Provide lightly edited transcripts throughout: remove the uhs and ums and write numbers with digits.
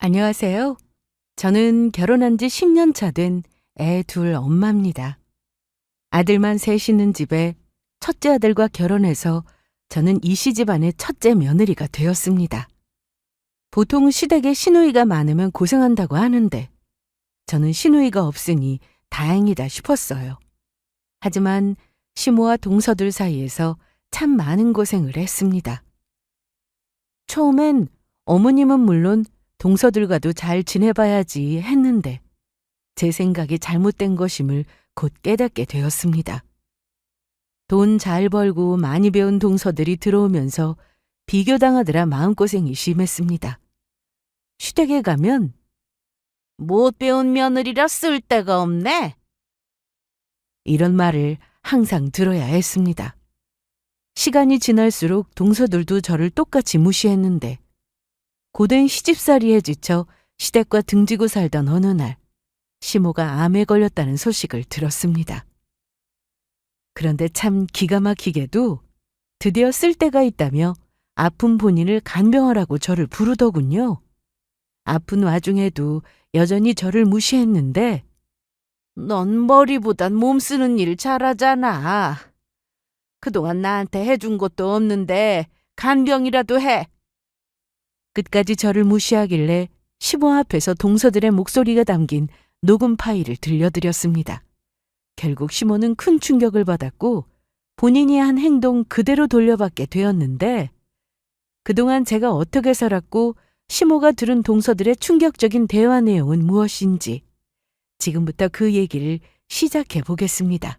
안녕하세요. 저는 결혼한 지 10년 차 된 애 둘 엄마입니다. 아들만 셋 있는 집에 첫째 아들과 결혼해서 저는 이 시집안의 첫째 며느리가 되었습니다. 보통 시댁에 시누이가 많으면 고생한다고 하는데 저는 시누이가 없으니 다행이다 싶었어요. 하지만 시모와 동서들 사이에서 참 많은 고생을 했습니다. 처음엔 어머님은 물론 동서들과도 잘 지내봐야지 했는데 제 생각이 잘못된 것임을 곧 깨닫게 되었습니다. 돈 잘 벌고 많이 배운 동서들이 들어오면서 비교당하느라 마음고생이 심했습니다. 시댁에 가면 못 배운 며느리라 쓸 데가 없네. 이런 말을 항상 들어야 했습니다. 시간이 지날수록 동서들도 저를 똑같이 무시했는데 고된 시집살이에 지쳐 시댁과 등지고 살던 어느 날 시모가 암에 걸렸다는 소식을 들었습니다. 그런데 참 기가 막히게도 드디어 쓸 데가 있다며 아픈 본인을 간병하라고 저를 부르더군요. 아픈 와중에도 여전히 저를 무시했는데 넌 머리보단 몸 쓰는 일 잘하잖아. 그동안 나한테 해준 것도 없는데 간병이라도 해. 끝까지 저를 무시하길래 시모 앞에서 동서들의 목소리가 담긴 녹음 파일을 들려드렸습니다. 결국 시모는 큰 충격을 받았고 본인이 한 행동 그대로 돌려받게 되었는데 그동안 제가 어떻게 살았고 시모가 들은 동서들의 충격적인 대화 내용은 무엇인지 지금부터 그 얘기를 시작해 보겠습니다.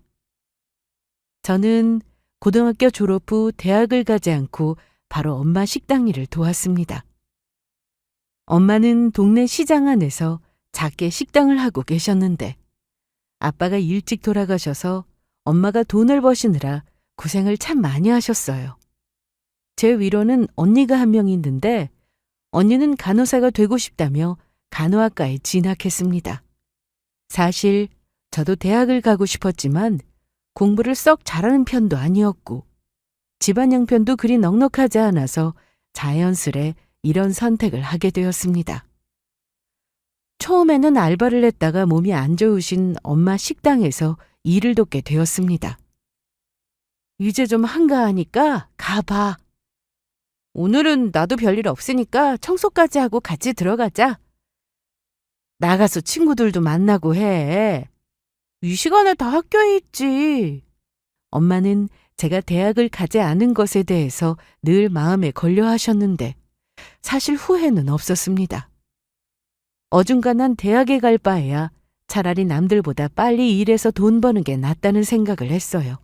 저는 고등학교 졸업 후 대학을 가지 않고 바로 엄마 식당 일을 도왔습니다. 엄마는 동네 시장 안에서 작게 식당을 하고 계셨는데 아빠가 일찍 돌아가셔서 엄마가 돈을 버시느라 고생을 참 많이 하셨어요. 제 위로는 언니가 한 명 있는데 언니는 간호사가 되고 싶다며 간호학과에 진학했습니다. 사실 저도 대학을 가고 싶었지만 공부를 썩 잘하는 편도 아니었고 집안 형편도 그리 넉넉하지 않아서 자연스레 이런 선택을 하게 되었습니다. 처음에는 알바를 했다가 몸이 안 좋으신 엄마 식당에서 일을 돕게 되었습니다. 이제 좀 한가하니까 가봐. 오늘은 나도 별일 없으니까 청소까지 하고 같이 들어가자. 나가서 친구들도 만나고 해. 이 시간에 다 학교에 있지. 엄마는 제가 대학을 가지 않은 것에 대해서 늘 마음에 걸려 하셨는데 사실 후회는 없었습니다. 어중간한 대학에 갈 바에야 차라리 남들보다 빨리 일해서 돈 버는 게 낫다는 생각을 했어요.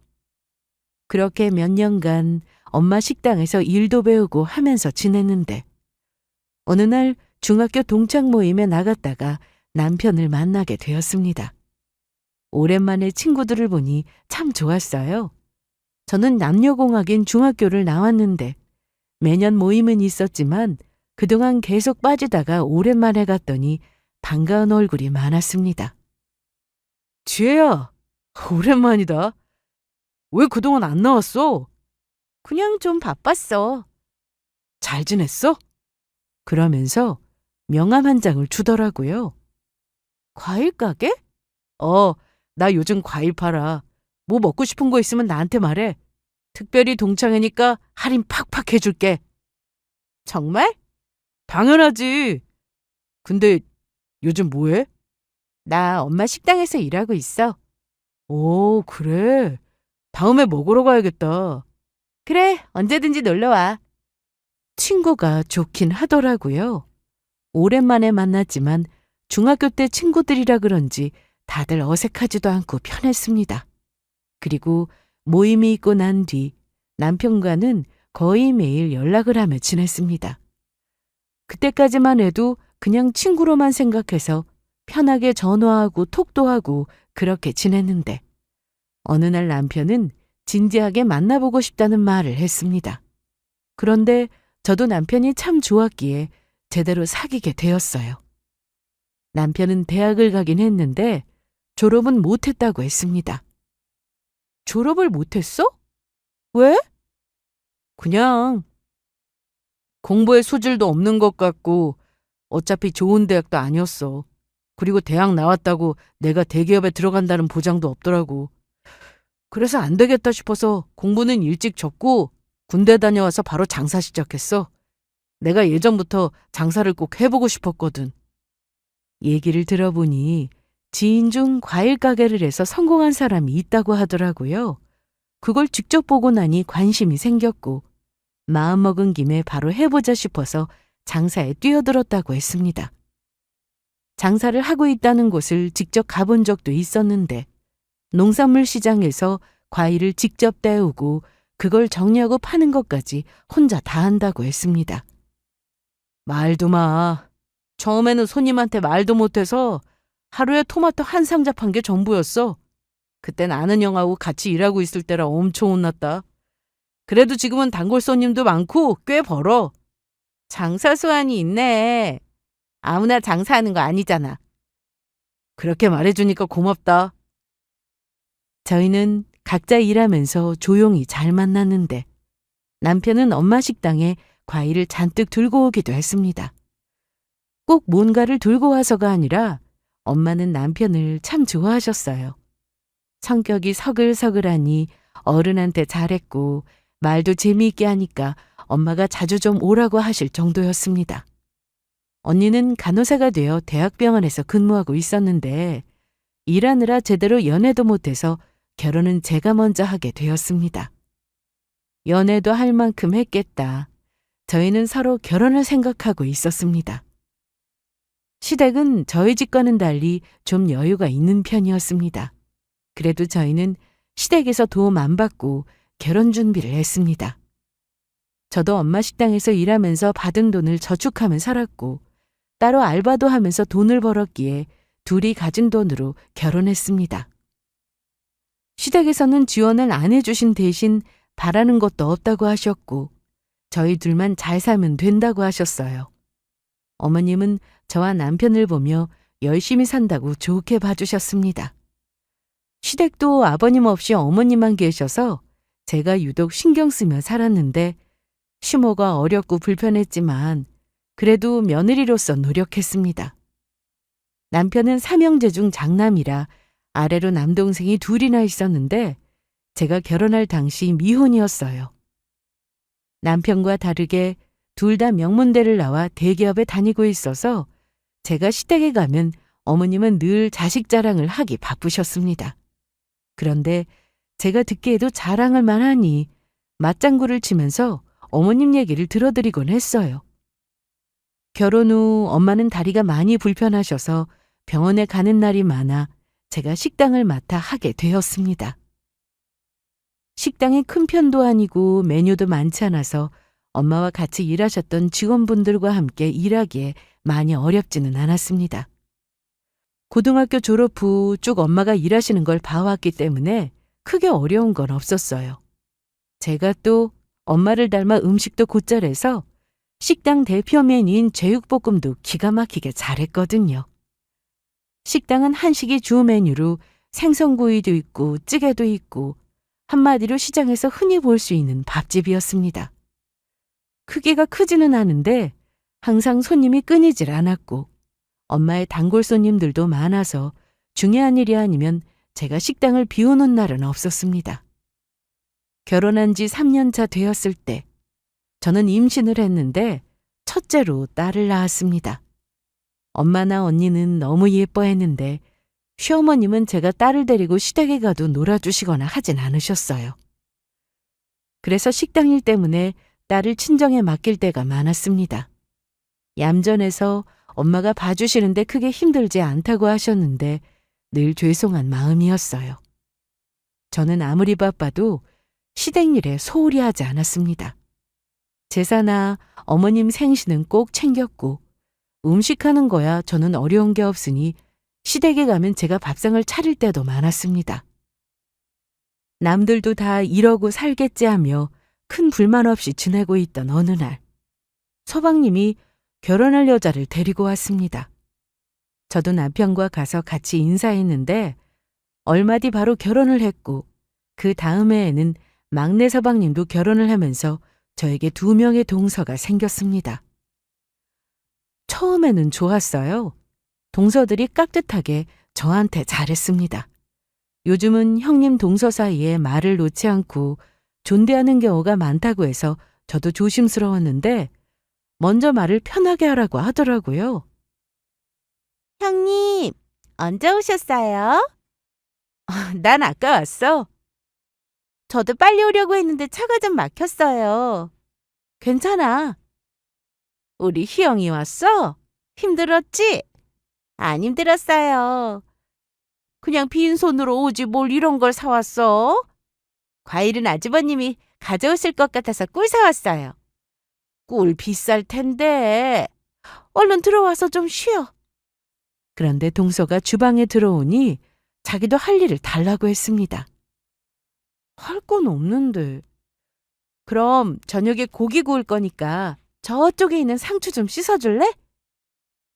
그렇게 몇 년간 엄마 식당에서 일도 배우고 하면서 지냈는데 어느 날 중학교 동창 모임에 나갔다가 남편을 만나게 되었습니다. 오랜만에 친구들을 보니 참 좋았어요. 저는 남녀공학인 중학교를 나왔는데 매년 모임은 있었지만 그동안 계속 빠지다가 오랜만에 갔더니 반가운 얼굴이 많았습니다. 지혜야, 오랜만이다. 왜 그동안 안 나왔어? 그냥 좀 바빴어. 잘 지냈어? 그러면서 명함 한 장을 주더라고요. 과일 가게? 나 요즘 과일 팔아. 뭐 먹고 싶은 거 있으면 나한테 말해. 특별히 동창회니까 할인 팍팍 해줄게. 정말? 당연하지. 근데 요즘 뭐해? 나 엄마 식당에서 일하고 있어. 오, 그래. 다음에 먹으러 가야겠다. 그래, 언제든지 놀러와. 친구가 좋긴 하더라고요. 오랜만에 만났지만 중학교 때 친구들이라 그런지 다들 어색하지도 않고 편했습니다. 그리고 모임이 있고 난 뒤 남편과는 거의 매일 연락을 하며 지냈습니다. 그때까지만 해도 그냥 친구로만 생각해서 편하게 전화하고 톡도 하고 그렇게 지냈는데 어느 날 남편은 진지하게 만나보고 싶다는 말을 했습니다. 그런데 저도 남편이 참 좋았기에 제대로 사귀게 되었어요. 남편은 대학을 가긴 했는데 졸업은 못했다고 했습니다. 졸업을 못했어? 왜? 그냥 공부에 소질도 없는 것 같고 어차피 좋은 대학도 아니었어. 그리고 대학 나왔다고 내가 대기업에 들어간다는 보장도 없더라고. 그래서 안 되겠다 싶어서 공부는 일찍 접고 군대 다녀와서 바로 장사 시작했어. 내가 예전부터 장사를 꼭 해보고 싶었거든. 얘기를 들어보니 지인 중 과일 가게를 해서 성공한 사람이 있다고 하더라고요. 그걸 직접 보고 나니 관심이 생겼고 마음먹은 김에 바로 해보자 싶어서 장사에 뛰어들었다고 했습니다. 장사를 하고 있다는 곳을 직접 가본 적도 있었는데 농산물 시장에서 과일을 직접 떼우고 그걸 정리하고 파는 것까지 혼자 다 한다고 했습니다. 말도 마. 처음에는 손님한테 말도 못해서 하루에 토마토 한 상자 판 게 전부였어. 그땐 아는 형하고 같이 일하고 있을 때라 엄청 혼났다. 그래도 지금은 단골 손님도 많고 꽤 벌어. 장사 수완이 있네. 아무나 장사하는 거 아니잖아. 그렇게 말해주니까 고맙다. 저희는 각자 일하면서 조용히 잘 만났는데 남편은 엄마 식당에 과일을 잔뜩 들고 오기도 했습니다. 꼭 뭔가를 들고 와서가 아니라 엄마는 남편을 참 좋아하셨어요. 성격이 서글서글하니 어른한테 잘했고 말도 재미있게 하니까 엄마가 자주 좀 오라고 하실 정도였습니다. 언니는 간호사가 되어 대학병원에서 근무하고 있었는데 일하느라 제대로 연애도 못해서 결혼은 제가 먼저 하게 되었습니다. 연애도 할 만큼 했겠다. 저희는 서로 결혼을 생각하고 있었습니다. 시댁은 저희 집과는 달리 좀 여유가 있는 편이었습니다. 그래도 저희는 시댁에서 도움 안 받고 결혼 준비를 했습니다. 저도 엄마 식당에서 일하면서 받은 돈을 저축하며 살았고 따로 알바도 하면서 돈을 벌었기에 둘이 가진 돈으로 결혼했습니다. 시댁에서는 지원을 안 해주신 대신 바라는 것도 없다고 하셨고 저희 둘만 잘 살면 된다고 하셨어요. 어머님은 저와 남편을 보며 열심히 산다고 좋게 봐주셨습니다. 시댁도 아버님 없이 어머님만 계셔서 제가 유독 신경 쓰며 살았는데 시모가 어렵고 불편했지만 그래도 며느리로서 노력했습니다. 남편은 삼형제 중 장남이라 아래로 남동생이 둘이나 있었는데 제가 결혼할 당시 미혼이었어요. 남편과 다르게 둘 다 명문대를 나와 대기업에 다니고 있어서 제가 시댁에 가면 어머님은 늘 자식 자랑을 하기 바쁘셨습니다. 그런데 제가 듣기에도 자랑을 만하니 맞장구를 치면서 어머님 얘기를 들어드리곤 했어요. 결혼 후 엄마는 다리가 많이 불편하셔서 병원에 가는 날이 많아 제가 식당을 맡아 하게 되었습니다. 식당이 큰 편도 아니고 메뉴도 많지 않아서 엄마와 같이 일하셨던 직원분들과 함께 일하기에 많이 어렵지는 않았습니다. 고등학교 졸업 후 쭉 엄마가 일하시는 걸 봐왔기 때문에 크게 어려운 건 없었어요. 제가 또 엄마를 닮아 음식도 곧잘해서 식당 대표 메뉴인 제육볶음도 기가 막히게 잘했거든요. 식당은 한식이 주 메뉴로 생선구이도 있고 찌개도 있고 한마디로 시장에서 흔히 볼 수 있는 밥집이었습니다. 크기가 크지는 않은데 항상 손님이 끊이질 않았고 엄마의 단골 손님들도 많아서 중요한 일이 아니면 제가 식당을 비우는 날은 없었습니다. 결혼한 지 3년 차 되었을 때 저는 임신을 했는데 첫째로 딸을 낳았습니다. 엄마나 언니는 너무 예뻐했는데 시어머님은 제가 딸을 데리고 시댁에 가도 놀아주시거나 하진 않으셨어요. 그래서 식당 일 때문에 딸을 친정에 맡길 때가 많았습니다. 얌전해서 엄마가 봐주시는데 크게 힘들지 않다고 하셨는데 늘 죄송한 마음이었어요. 저는 아무리 바빠도 시댁 일에 소홀히 하지 않았습니다. 제사나 어머님 생신은 꼭 챙겼고 음식하는 거야 저는 어려운 게 없으니 시댁에 가면 제가 밥상을 차릴 때도 많았습니다. 남들도 다 이러고 살겠지 하며 큰 불만 없이 지내고 있던 어느 날 서방님이 결혼할 여자를 데리고 왔습니다. 저도 남편과 가서 같이 인사했는데 얼마 뒤 바로 결혼을 했고 그 다음 해에는 막내 서방님도 결혼을 하면서 저에게 2명의 동서가 생겼습니다. 처음에는 좋았어요. 동서들이 깍듯하게 저한테 잘했습니다. 요즘은 형님 동서 사이에 말을 놓지 않고 존대하는 경우가 많다고 해서 저도 조심스러웠는데 먼저 말을 편하게 하라고 하더라고요. 형님, 언제 오셨어요? 난 아까 왔어. 저도 빨리 오려고 했는데 차가 좀 막혔어요. 괜찮아. 우리 희영이 왔어? 힘들었지? 안 힘들었어요. 그냥 빈손으로 오지 뭘 이런 걸 사왔어? 과일은 아주버님이 가져오실 것 같아서 꿀 사왔어요. 꿀 비쌀 텐데. 얼른 들어와서 좀 쉬어. 그런데 동서가 주방에 들어오니 자기도 할 일을 달라고 했습니다. 할 건 없는데. 그럼 저녁에 고기 구울 거니까 저쪽에 있는 상추 좀 씻어줄래?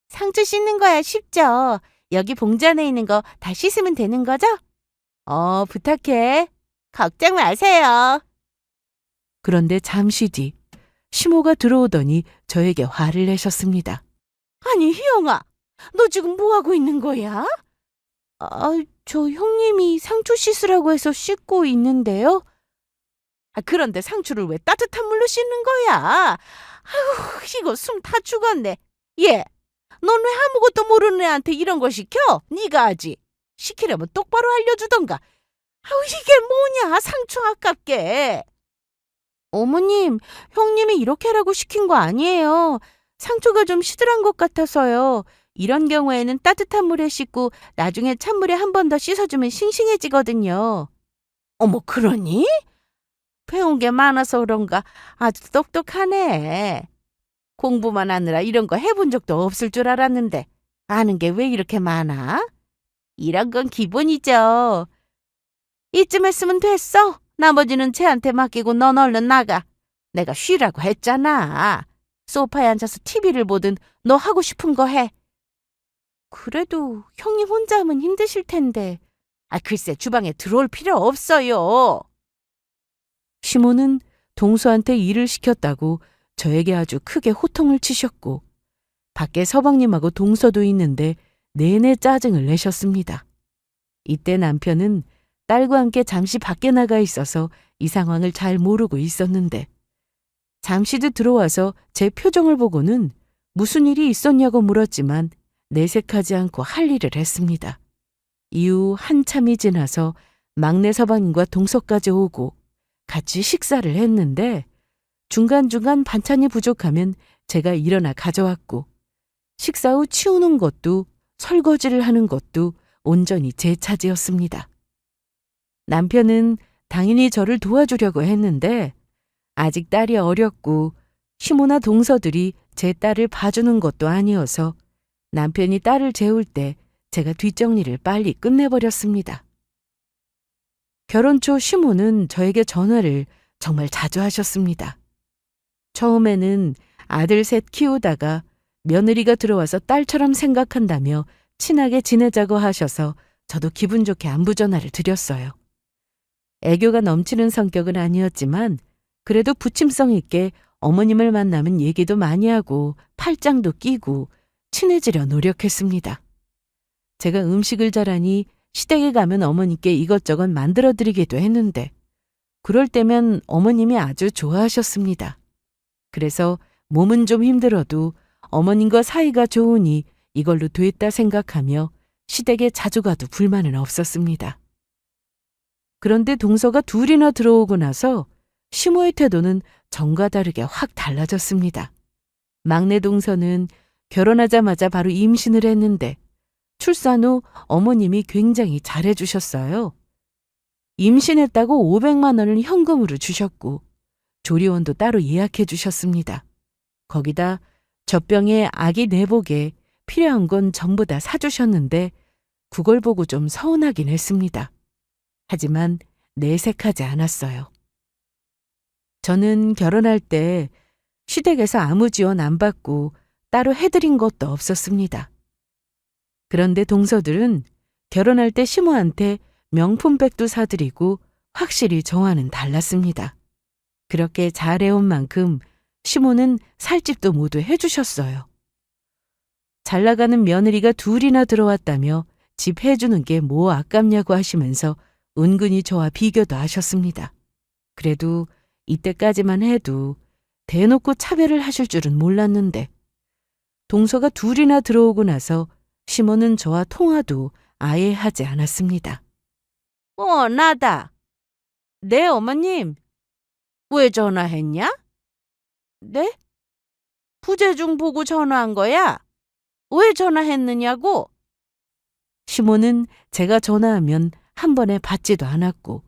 상추 씻는 거야 쉽죠. 여기 봉지 안에 있는 거 다 씻으면 되는 거죠? 부탁해. 걱정 마세요. 그런데 잠시 뒤 시모가 들어오더니 저에게 화를 내셨습니다. 아니 희영아, 너 지금 뭐 하고 있는 거야? 저 형님이 상추 씻으라고 해서 씻고 있는데요. 그런데 상추를 왜 따뜻한 물로 씻는 거야? 아유, 이거 숨 다 죽었네. 얘, 넌 왜 아무것도 모르는 애한테 이런 거 시켜? 네가 하지. 시키려면 똑바로 알려주던가. 아우, 이게 뭐냐, 상추 아깝게. 어머님, 형님이 이렇게 하라고 시킨 거 아니에요. 상추가 좀 시들한 것 같아서요. 이런 경우에는 따뜻한 물에 씻고 나중에 찬물에 한 번 더 씻어주면 싱싱해지거든요. 어머, 그러니? 배운 게 많아서 그런가 아주 똑똑하네. 공부만 하느라 이런 거 해본 적도 없을 줄 알았는데 아는 게 왜 이렇게 많아? 이런 건 기본이죠. 이쯤 했으면 됐어. 나머지는 쟤한테 맡기고 넌 얼른 나가. 내가 쉬라고 했잖아. 소파에 앉아서 TV를 보든 너 하고 싶은 거 해. 그래도 형님 혼자 하면 힘드실 텐데. 글쎄 주방에 들어올 필요 없어요. 시모는 동서한테 일을 시켰다고 저에게 아주 크게 호통을 치셨고 밖에 서방님하고 동서도 있는데 내내 짜증을 내셨습니다. 이때 남편은 딸과 함께 잠시 밖에 나가 있어서 이 상황을 잘 모르고 있었는데 잠시도 들어와서 제 표정을 보고는 무슨 일이 있었냐고 물었지만 내색하지 않고 할 일을 했습니다. 이후 한참이 지나서 막내 서방님과 동서까지 오고 같이 식사를 했는데 중간중간 반찬이 부족하면 제가 일어나 가져왔고 식사 후 치우는 것도 설거지를 하는 것도 온전히 제 차지였습니다. 남편은 당연히 저를 도와주려고 했는데 아직 딸이 어렸고 시모나 동서들이 제 딸을 봐주는 것도 아니어서 남편이 딸을 재울 때 제가 뒷정리를 빨리 끝내버렸습니다. 결혼 초 시모는 저에게 전화를 정말 자주 하셨습니다. 처음에는 아들 셋 키우다가 며느리가 들어와서 딸처럼 생각한다며 친하게 지내자고 하셔서 저도 기분 좋게 안부 전화를 드렸어요. 애교가 넘치는 성격은 아니었지만 그래도 부침성 있게 어머님을 만나면 얘기도 많이 하고 팔짱도 끼고 친해지려 노력했습니다. 제가 음식을 잘하니 시댁에 가면 어머니께 이것저것 만들어드리기도 했는데 그럴 때면 어머님이 아주 좋아하셨습니다. 그래서 몸은 좀 힘들어도 어머님과 사이가 좋으니 이걸로 됐다 생각하며 시댁에 자주 가도 불만은 없었습니다. 그런데 동서가 둘이나 들어오고 나서 시모의 태도는 전과 다르게 확 달라졌습니다. 막내 동서는 결혼하자마자 바로 임신을 했는데 출산 후 어머님이 굉장히 잘해주셨어요. 임신했다고 500만 원을 현금으로 주셨고 조리원도 따로 예약해 주셨습니다. 거기다 젖병에 아기 내복에 필요한 건 전부 다 사주셨는데 그걸 보고 좀 서운하긴 했습니다. 하지만 내색하지 않았어요. 저는 결혼할 때 시댁에서 아무 지원 안 받고 따로 해드린 것도 없었습니다. 그런데 동서들은 결혼할 때 시모한테 명품백도 사드리고 확실히 저와는 달랐습니다. 그렇게 잘해온 만큼 시모는 살집도 모두 해주셨어요. 잘 나가는 며느리가 둘이나 들어왔다며 집 해주는 게 뭐 아깝냐고 하시면서 은근히 저와 비교도 하셨습니다. 그래도 이때까지만 해도 대놓고 차별을 하실 줄은 몰랐는데 동서가 둘이나 들어오고 나서 시모는 저와 통화도 아예 하지 않았습니다. 나다. 네, 어머님. 왜 전화했냐? 네? 부재중 보고 전화한 거야? 왜 전화했느냐고? 시모는 제가 전화하면 한 번에 받지도 않았고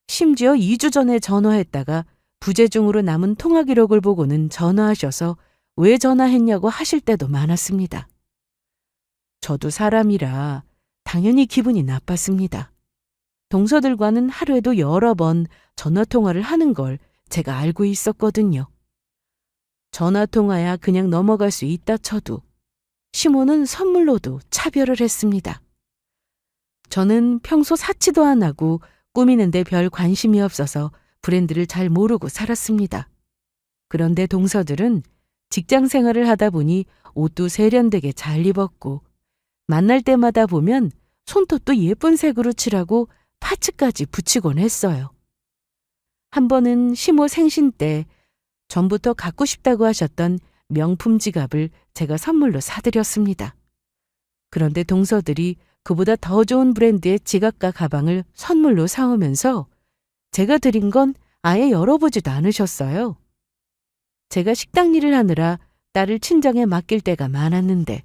심지어 2주 전에 전화했다가 부재중으로 남은 통화 기록을 보고는 전화하셔서 왜 전화했냐고 하실 때도 많았습니다. 저도 사람이라 당연히 기분이 나빴습니다. 동서들과는 하루에도 여러 번 전화통화를 하는 걸 제가 알고 있었거든요. 전화통화야 그냥 넘어갈 수 있다 쳐도 시모는 선물로도 차별을 했습니다. 저는 평소 사치도 안 하고 꾸미는데 별 관심이 없어서 브랜드를 잘 모르고 살았습니다. 그런데 동서들은 직장 생활을 하다 보니 옷도 세련되게 잘 입었고 만날 때마다 보면 손톱도 예쁜 색으로 칠하고 파츠까지 붙이곤 했어요. 한 번은 시모 생신 때 전부터 갖고 싶다고 하셨던 명품 지갑을 제가 선물로 사드렸습니다. 그런데 동서들이 그보다 더 좋은 브랜드의 지갑과 가방을 선물로 사오면서 제가 드린 건 아예 열어보지도 않으셨어요. 제가 식당 일을 하느라 딸을 친정에 맡길 때가 많았는데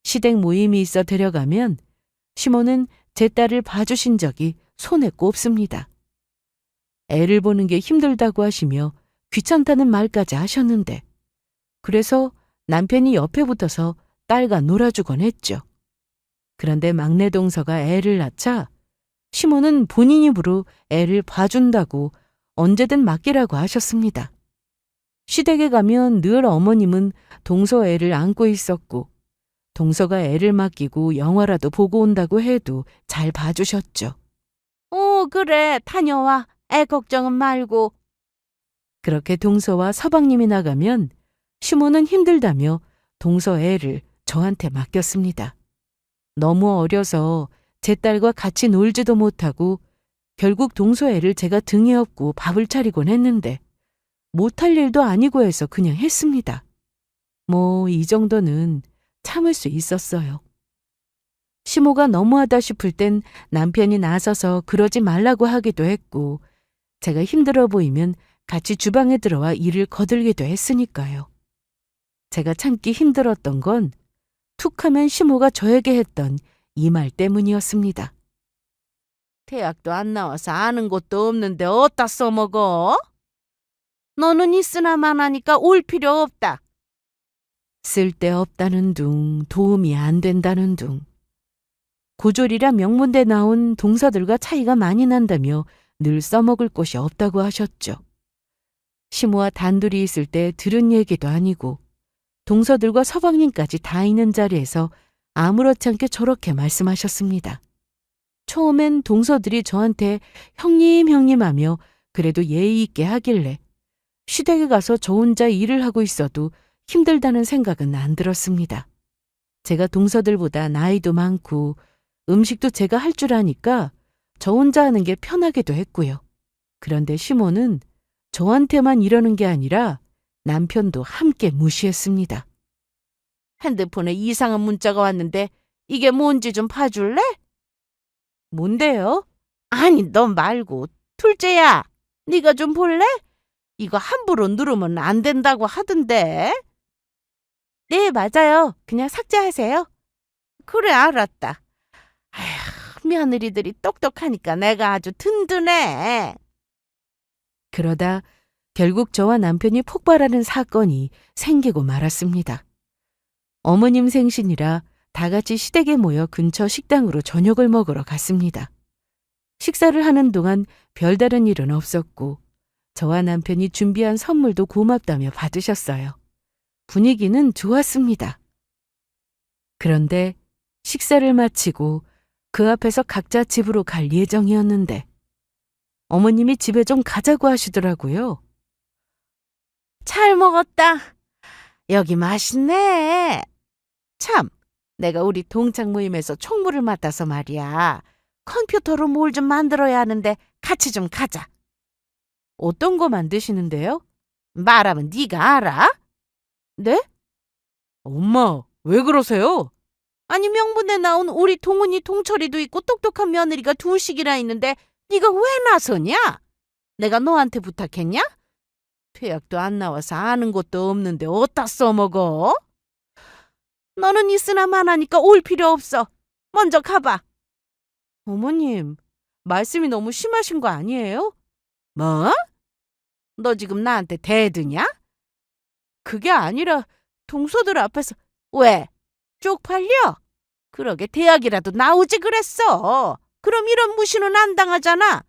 시댁 모임이 있어 데려가면 시모는 제 딸을 봐주신 적이 손에 꼽습니다. 애를 보는 게 힘들다고 하시며 귀찮다는 말까지 하셨는데 그래서 남편이 옆에 붙어서 딸과 놀아주곤 했죠. 그런데 막내 동서가 애를 낳자 시모는 본인 입으로 애를 봐준다고 언제든 맡기라고 하셨습니다. 시댁에 가면 늘 어머님은 동서 애를 안고 있었고 동서가 애를 맡기고 영화라도 보고 온다고 해도 잘 봐주셨죠. 그래, 다녀와. 애 걱정은 말고. 그렇게 동서와 서방님이 나가면 시모는 힘들다며 동서 애를 저한테 맡겼습니다. 너무 어려서 제 딸과 같이 놀지도 못하고 결국 동서 애를 제가 등에 업고 밥을 차리곤 했는데 못할 일도 아니고 해서 그냥 했습니다. 뭐 이 정도는 참을 수 있었어요. 시모가 너무하다 싶을 땐 남편이 나서서 그러지 말라고 하기도 했고 제가 힘들어 보이면 같이 주방에 들어와 일을 거들기도 했으니까요. 제가 참기 힘들었던 건 툭하면 시모가 저에게 했던 이 말 때문이었습니다. 대학도 안 나와서 아는 것도 없는데 어디다 써먹어? 너는 있으나 마나니까 올 필요 없다. 쓸데없다는 둥, 도움이 안 된다는 둥. 고졸이라 명문대 나온 동서들과 차이가 많이 난다며 늘 써먹을 곳이 없다고 하셨죠. 시모와 단둘이 있을 때 들은 얘기도 아니고 동서들과 서방님까지 다 있는 자리에서 아무렇지 않게 저렇게 말씀하셨습니다. 처음엔 동서들이 저한테 형님 형님 하며 그래도 예의 있게 하길래 시댁에 가서 저 혼자 일을 하고 있어도 힘들다는 생각은 안 들었습니다. 제가 동서들보다 나이도 많고 음식도 제가 할 줄 아니까 저 혼자 하는 게 편하기도 했고요. 그런데 시모는 저한테만 이러는 게 아니라 남편도 함께 무시했습니다. 핸드폰에 이상한 문자가 왔는데 이게 뭔지 좀 봐줄래? 뭔데요? 아니 너 말고 둘째야, 네가 좀 볼래? 이거 함부로 누르면 안 된다고 하던데. 네, 맞아요. 그냥 삭제하세요. 그래, 알았다. 아휴, 며느리들이 똑똑하니까 내가 아주 든든해. 그러다 결국 저와 남편이 폭발하는 사건이 생기고 말았습니다. 어머님 생신이라 다 같이 시댁에 모여 근처 식당으로 저녁을 먹으러 갔습니다. 식사를 하는 동안 별다른 일은 없었고 저와 남편이 준비한 선물도 고맙다며 받으셨어요. 분위기는 좋았습니다. 그런데 식사를 마치고 그 앞에서 각자 집으로 갈 예정이었는데 어머님이 집에 좀 가자고 하시더라고요. 잘 먹었다. 여기 맛있네. 참, 내가 우리 동창 모임에서 총무를 맡아서 말이야. 컴퓨터로 뭘 좀 만들어야 하는데 같이 좀 가자. 어떤 거 만드시는데요? 말하면 네가 알아? 네? 엄마, 왜 그러세요? 아니 명분에 나온 우리 동훈이 동철이도 있고 똑똑한 며느리가 둘씩이나 있는데 네가 왜 나서냐? 내가 너한테 부탁했냐? 퇴학도 안 나와서 아는 것도 없는데 어디다 써먹어? 너는 있으나 마나니까 올 필요 없어. 먼저 가봐. 어머님, 말씀이 너무 심하신 거 아니에요? 뭐? 너 지금 나한테 대드냐? 그게 아니라 동서들 앞에서 왜? 쪽팔려? 그러게 대학이라도 나오지 그랬어. 그럼 이런 무시는 안 당하잖아.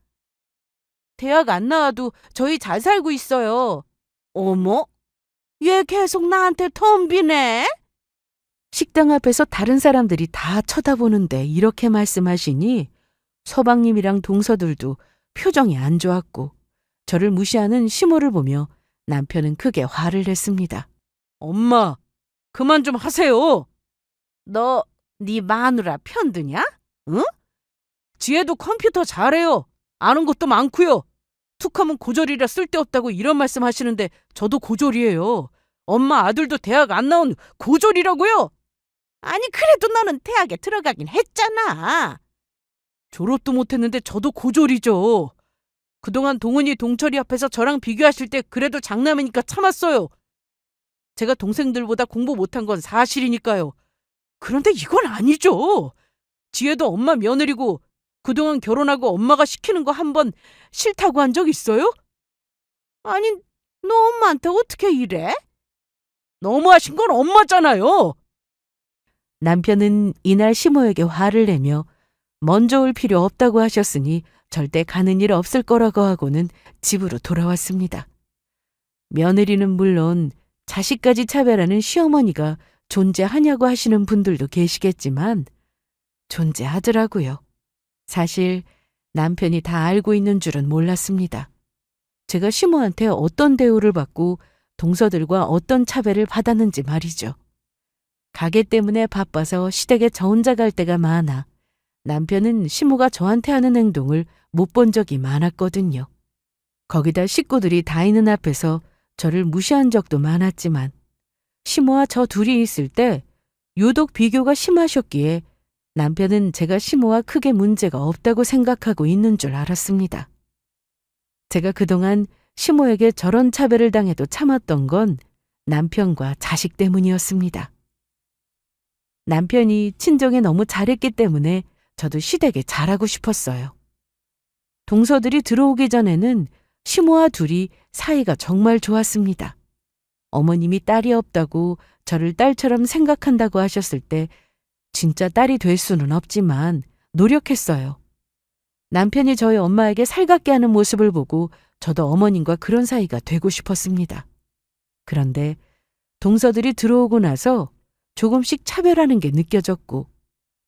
대학 안 나와도 저희 잘 살고 있어요. 어머? 얘 계속 나한테 덤비네? 식당 앞에서 다른 사람들이 다 쳐다보는데 이렇게 말씀하시니 서방님이랑 동서들도 표정이 안 좋았고 저를 무시하는 시모를 보며 남편은 크게 화를 냈습니다. 엄마, 그만 좀 하세요. 너 네 마누라 편드냐? 응? 지혜도 컴퓨터 잘해요. 아는 것도 많고요. 툭하면 고졸이라 쓸데없다고 이런 말씀 하시는데 저도 고졸이에요. 엄마 아들도 대학 안 나온 고졸이라고요. 아니 그래도 너는 대학에 들어가긴 했잖아. 졸업도 못했는데 저도 고졸이죠. 그동안 동은이 동철이 앞에서 저랑 비교하실 때 그래도 장남이니까 참았어요. 제가 동생들보다 공부 못한 건 사실이니까요. 그런데 이건 아니죠. 지혜도 엄마 며느리고 그동안 결혼하고 엄마가 시키는 거 한 번 싫다고 한 적 있어요? 아니, 너 엄마한테 어떻게 이래? 너무하신 건 엄마잖아요. 남편은 이날 시모에게 화를 내며 먼저 올 필요 없다고 하셨으니 절대 가는 일 없을 거라고 하고는 집으로 돌아왔습니다. 며느리는 물론 자식까지 차별하는 시어머니가 존재하냐고 하시는 분들도 계시겠지만 존재하더라고요. 사실 남편이 다 알고 있는 줄은 몰랐습니다. 제가 시모한테 어떤 대우를 받고 동서들과 어떤 차별을 받았는지 말이죠. 가게 때문에 바빠서 시댁에 저 혼자 갈 때가 많아 남편은 시모가 저한테 하는 행동을 못 본 적이 많았거든요. 거기다 식구들이 다 있는 앞에서 저를 무시한 적도 많았지만 시모와 저 둘이 있을 때 유독 비교가 심하셨기에 남편은 제가 시모와 크게 문제가 없다고 생각하고 있는 줄 알았습니다. 제가 그동안 시모에게 저런 차별을 당해도 참았던 건 남편과 자식 때문이었습니다. 남편이 친정에 너무 잘했기 때문에 저도 시댁에 잘하고 싶었어요. 동서들이 들어오기 전에는 시모와 둘이 사이가 정말 좋았습니다. 어머님이 딸이 없다고 저를 딸처럼 생각한다고 하셨을 때 진짜 딸이 될 수는 없지만 노력했어요. 남편이 저희 엄마에게 살갑게 하는 모습을 보고 저도 어머님과 그런 사이가 되고 싶었습니다. 그런데 동서들이 들어오고 나서 조금씩 차별하는 게 느껴졌고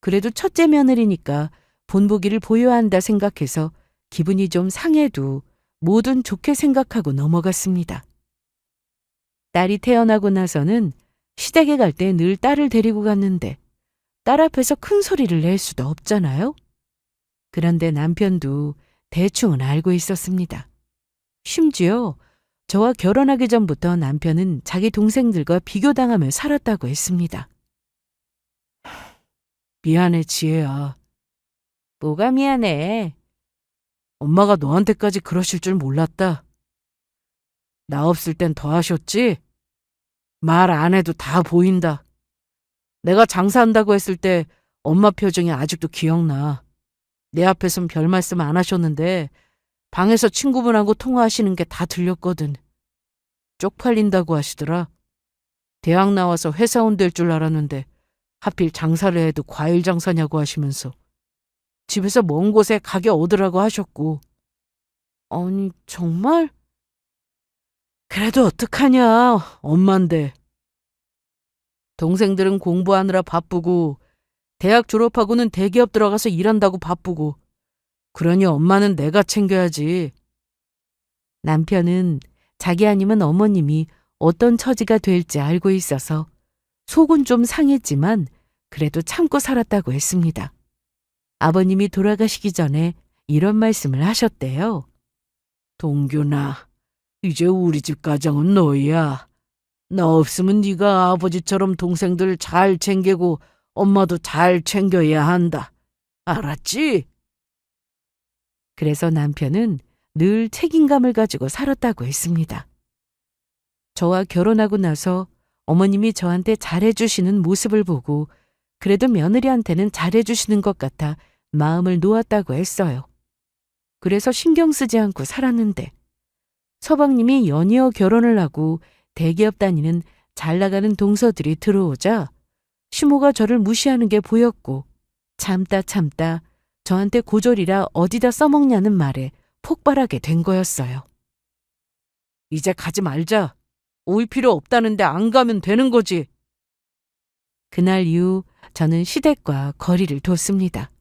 그래도 첫째 며느리니까 본보기를 보여야 한다 생각해서 기분이 좀 상해도 뭐든 좋게 생각하고 넘어갔습니다. 딸이 태어나고 나서는 시댁에 갈 때 늘 딸을 데리고 갔는데 딸 앞에서 큰 소리를 낼 수도 없잖아요. 그런데 남편도 대충은 알고 있었습니다. 심지어 저와 결혼하기 전부터 남편은 자기 동생들과 비교당하며 살았다고 했습니다. 미안해, 지혜야. 뭐가 미안해? 엄마가 너한테까지 그러실 줄 몰랐다. 나 없을 땐 더 하셨지? 말 안 해도 다 보인다. 내가 장사한다고 했을 때 엄마 표정이 아직도 기억나. 내 앞에선 별 말씀 안 하셨는데 방에서 친구분하고 통화하시는 게 다 들렸거든. 쪽팔린다고 하시더라. 대학 나와서 회사원 될 줄 알았는데 하필 장사를 해도 과일 장사냐고 하시면서 집에서 먼 곳에 가게 얻으라고 하셨고. 아니 정말? 그래도 어떡하냐, 엄만데. 동생들은 공부하느라 바쁘고 대학 졸업하고는 대기업 들어가서 일한다고 바쁘고 그러니 엄마는 내가 챙겨야지. 남편은 자기 아니면 어머님이 어떤 처지가 될지 알고 있어서 속은 좀 상했지만 그래도 참고 살았다고 했습니다. 아버님이 돌아가시기 전에 이런 말씀을 하셨대요. 동균아, 이제 우리 집 가정은 너야. 나 없으면 네가 아버지처럼 동생들 잘 챙기고 엄마도 잘 챙겨야 한다. 알았지? 그래서 남편은 늘 책임감을 가지고 살았다고 했습니다. 저와 결혼하고 나서 어머님이 저한테 잘해주시는 모습을 보고 그래도 며느리한테는 잘해주시는 것 같아 마음을 놓았다고 했어요. 그래서 신경 쓰지 않고 살았는데 서방님이 연이어 결혼을 하고 대기업 다니는 잘 나가는 동서들이 들어오자 시모가 저를 무시하는 게 보였고 참다 저한테 고졸이라 어디다 써먹냐는 말에 폭발하게 된 거였어요. 이제 가지 말자. 올 필요 없다는데 안 가면 되는 거지. 그날 이후 저는 시댁과 거리를 뒀습니다.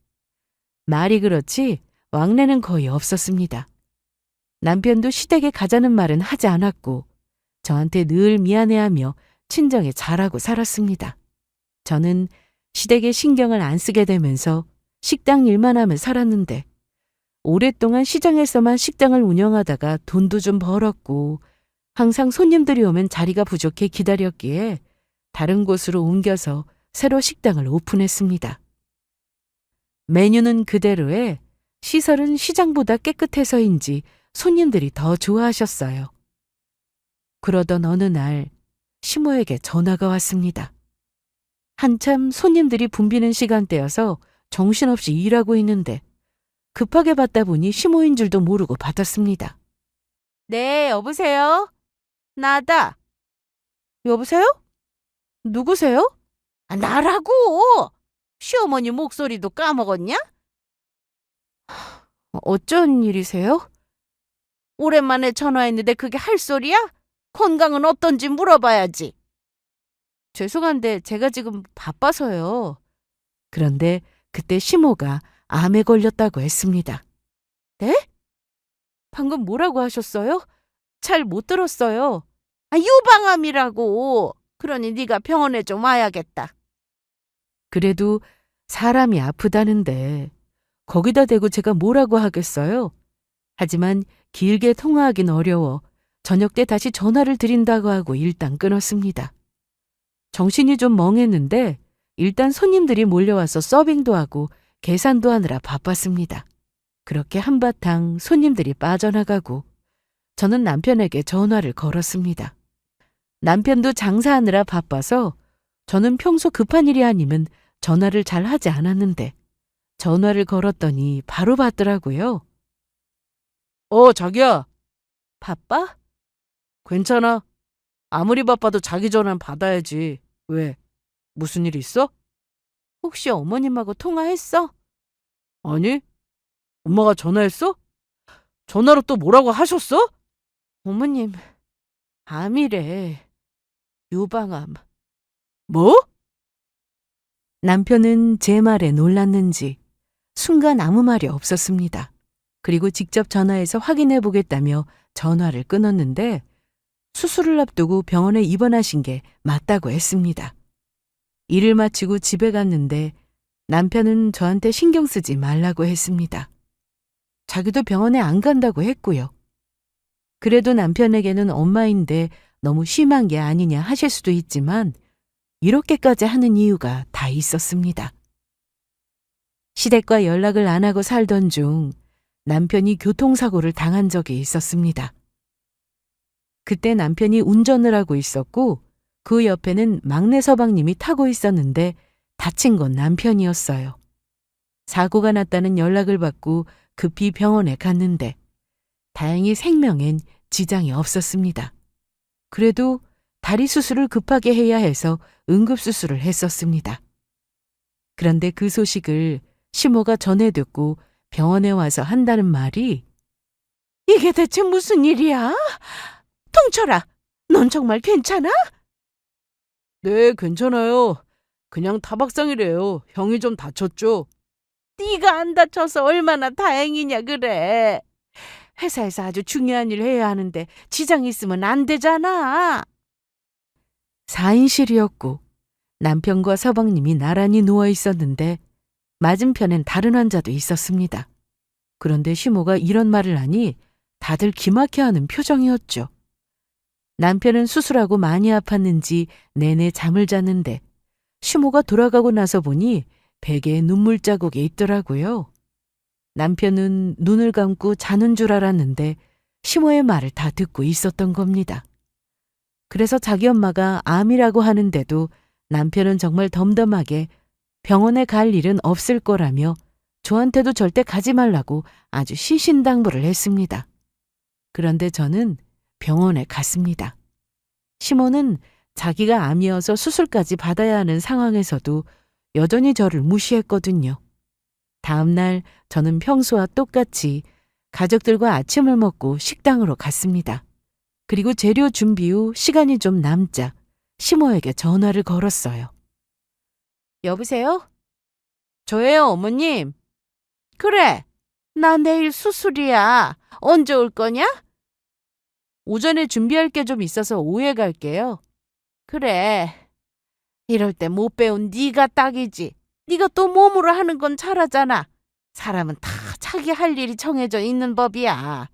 말이 그렇지 왕래는 거의 없었습니다. 남편도 시댁에 가자는 말은 하지 않았고 저한테 늘 미안해하며 친정에 잘하고 살았습니다. 저는 시댁에 신경을 안 쓰게 되면서 식당 일만 하며 살았는데 오랫동안 시장에서만 식당을 운영하다가 돈도 좀 벌었고 항상 손님들이 오면 자리가 부족해 기다렸기에 다른 곳으로 옮겨서 새로 식당을 오픈했습니다. 메뉴는 그대로에 시설은 시장보다 깨끗해서인지 손님들이 더 좋아하셨어요. 그러던 어느 날 시모에게 전화가 왔습니다. 한참 손님들이 붐비는 시간대여서 정신없이 일하고 있는데 급하게 받다 보니 시모인 줄도 모르고 받았습니다. 네, 여보세요? 나다. 여보세요? 누구세요? 나라고! 시어머니 목소리도 까먹었냐? 어쩐 일이세요? 오랜만에 전화했는데 그게 할 소리야? 건강은 어떤지 물어봐야지. 죄송한데 제가 지금 바빠서요. 그런데 그때 시모가 암에 걸렸다고 했습니다. 네? 방금 뭐라고 하셨어요? 잘 못 들었어요. 유방암이라고. 그러니 네가 병원에 좀 와야겠다. 그래도 사람이 아프다는데 거기다 대고 제가 뭐라고 하겠어요? 하지만 길게 통화하긴 어려워 저녁 때 다시 전화를 드린다고 하고 일단 끊었습니다. 정신이 좀 멍했는데 일단 손님들이 몰려와서 서빙도 하고 계산도 하느라 바빴습니다. 그렇게 한바탕 손님들이 빠져나가고 저는 남편에게 전화를 걸었습니다. 남편도 장사하느라 바빠서 저는 평소 급한 일이 아니면 전화를 잘 하지 않았는데 전화를 걸었더니 바로 받더라고요. 자기야. 바빠? 괜찮아. 아무리 바빠도 자기 전화는 받아야지. 왜? 무슨 일 있어? 혹시 어머님하고 통화했어? 아니. 엄마가 전화했어? 전화로 또 뭐라고 하셨어? 어머님, 암이래. 유방암. 뭐? 남편은 제 말에 놀랐는지 순간 아무 말이 없었습니다. 그리고 직접 전화해서 확인해 보겠다며 전화를 끊었는데 수술을 앞두고 병원에 입원하신 게 맞다고 했습니다. 일을 마치고 집에 갔는데 남편은 저한테 신경 쓰지 말라고 했습니다. 자기도 병원에 안 간다고 했고요. 그래도 남편에게는 엄마인데 너무 심한 게 아니냐 하실 수도 있지만 이렇게까지 하는 이유가 다 있었습니다. 시댁과 연락을 안 하고 살던 중 남편이 교통사고를 당한 적이 있었습니다. 그때 남편이 운전을 하고 있었고 그 옆에는 막내 서방님이 타고 있었는데 다친 건 남편이었어요. 사고가 났다는 연락을 받고 급히 병원에 갔는데 다행히 생명엔 지장이 없었습니다. 그래도 다리 수술을 급하게 해야 해서 응급수술을 했었습니다. 그런데 그 소식을 시모가 전해 듣고 병원에 와서 한다는 말이 이게 대체 무슨 일이야? 통철아, 넌 정말 괜찮아? 네, 괜찮아요. 그냥 타박상이래요. 형이 좀 다쳤죠. 네가 안 다쳐서 얼마나 다행이냐 그래. 회사에서 아주 중요한 일 해야 하는데 지장 있으면 안 되잖아. 4인실이었고 남편과 서방님이 나란히 누워 있었는데 맞은편엔 다른 환자도 있었습니다. 그런데 시모가 이런 말을 하니 다들 기막혀하는 표정이었죠. 남편은 수술하고 많이 아팠는지 내내 잠을 잤는데 시모가 돌아가고 나서 보니 베개에 눈물 자국이 있더라고요. 남편은 눈을 감고 자는 줄 알았는데 시모의 말을 다 듣고 있었던 겁니다. 그래서 자기 엄마가 암이라고 하는데도 남편은 정말 덤덤하게 병원에 갈 일은 없을 거라며 저한테도 절대 가지 말라고 아주 신신당부를 했습니다. 그런데 저는 병원에 갔습니다. 시모는 자기가 암이어서 수술까지 받아야 하는 상황에서도 여전히 저를 무시했거든요. 다음 날 저는 평소와 똑같이 가족들과 아침을 먹고 식당으로 갔습니다. 그리고 재료 준비 후 시간이 좀 남자 시모에게 전화를 걸었어요. 여보세요? 저예요, 어머님. 그래, 나 내일 수술이야. 언제 올 거냐? 오전에 준비할 게 좀 있어서 오후에 갈게요. 그래, 이럴 때 못 배운 네가 딱이지. 네가 또 몸으로 하는 건 잘하잖아. 사람은 다 자기 할 일이 정해져 있는 법이야.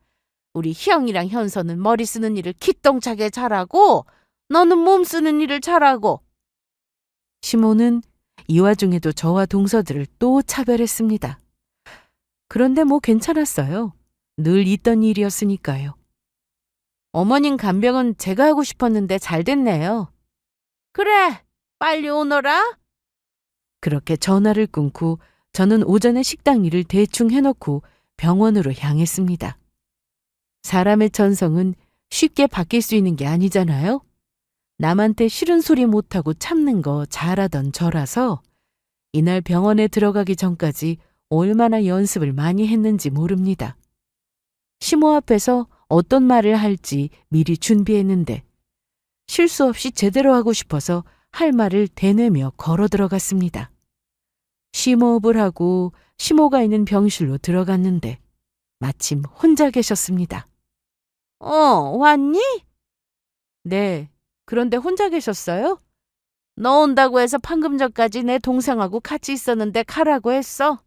우리 형이랑 현서는 머리 쓰는 일을 기똥차게 잘하고 너는 몸 쓰는 일을 잘하고. 시모는 이 와중에도 저와 동서들을 또 차별했습니다. 그런데 뭐 괜찮았어요. 늘 있던 일이었으니까요. 어머님 간병은 제가 하고 싶었는데 잘 됐네요. 그래, 빨리 오너라. 그렇게 전화를 끊고 저는 오전에 식당 일을 대충 해놓고 병원으로 향했습니다. 사람의 천성은 쉽게 바뀔 수 있는 게 아니잖아요. 남한테 싫은 소리 못하고 참는 거 잘하던 저라서 이날 병원에 들어가기 전까지 얼마나 연습을 많이 했는지 모릅니다. 시모 앞에서 어떤 말을 할지 미리 준비했는데 실수 없이 제대로 하고 싶어서 할 말을 대내며 걸어 들어갔습니다. 심호흡을 하고 시모가 있는 병실로 들어갔는데 마침 혼자 계셨습니다. 왔니? 네, 그런데 혼자 계셨어요? 너 온다고 해서 방금 전까지 내 동생하고 같이 있었는데 가라고 했어.